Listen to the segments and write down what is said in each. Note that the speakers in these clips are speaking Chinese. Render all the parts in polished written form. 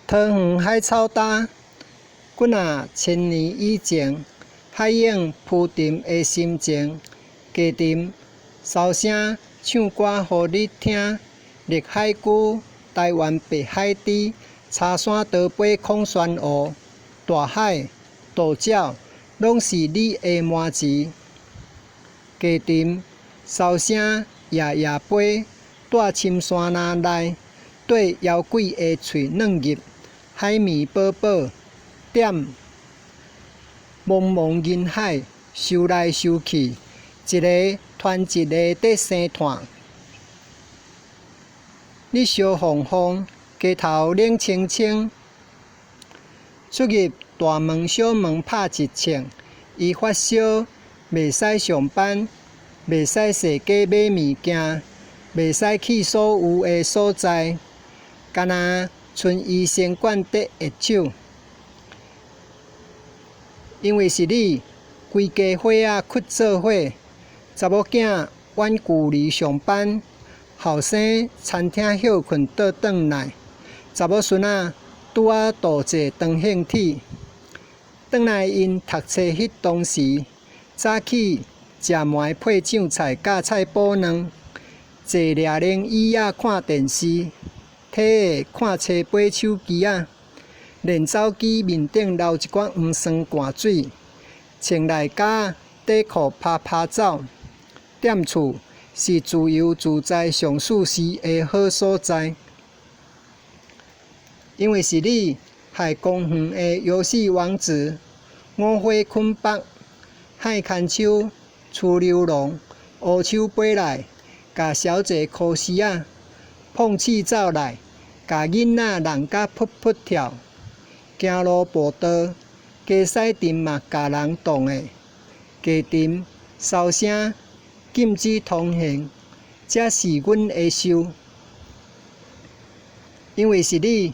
桃园海草大，骨若千年以前，海涌浮沉的心情。家沉哨声唱歌互你听，历海久，台湾白海猪，茶山刀背空旋湖，大海、大鸟，拢是你的满钱。家沉哨声夜夜飞，带深山林内，对妖怪的喙软入。海绵宝宝，点茫茫人海，游来游去，一个传一个在生炭。你烧烘烘，街头冷清清。出入大门小门拍一称，伊发烧，袂使上班，袂使踅街买物件，袂使去所有的所在，干那剩医生管得下手。因为是你，规家伙仔屈做伙，查某囝远距离上班，后生餐厅休困倒转来，查某孙仔拄啊度一长兴体。转来因读册迄当时，早起食糜配酱菜甲菜脯卵，坐掠冷椅仔看电视。体下看册买手机仔，练走机面顶留一罐黄酸汗水，穿内甲短裤拍拍走。踮厝是自由自在上舒适的好所在，因为是你害公园的游戏王子，五花捆绑，海牵手，出溜浪，乌手飞来，甲小姐考试仔，碰气走来。甲囡仔弄甲噗噗跳，行路步道，加驶阵嘛甲人动的，家阵哨声禁止通行，这是阮的收。因为是你，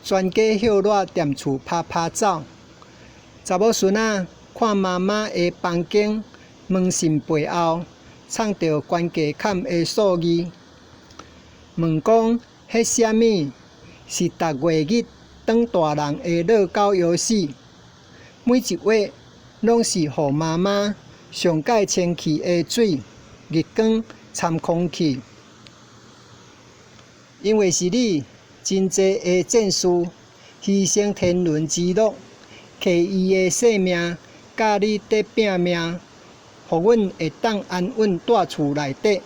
全家歇热踮厝拍拍走，查某孙仔看妈妈的房间，门神背后唱着关家坎的数字，问讲。迄啥物是逐月日当大人的乐高游戏？每一月拢是互妈妈上界清气的水，日光参空气。因为是你，真济的战士牺牲天伦之乐，摕伊的性命，甲你伫拼命，互阮会当安稳住厝内底。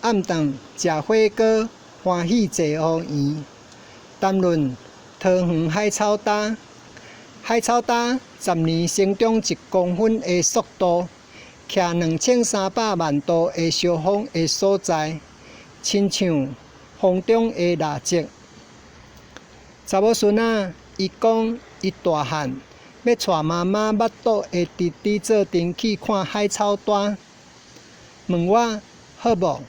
暗顿食火锅，欢喜坐乌圆。谈论桃园海草大，海草大10年成长1公分的速度，徛2300万度的烧风的所在，亲像风中的蜡烛。查某孙仔伊讲伊大汉，要带妈妈捌肚的弟弟做阵去看海草大，问我好无？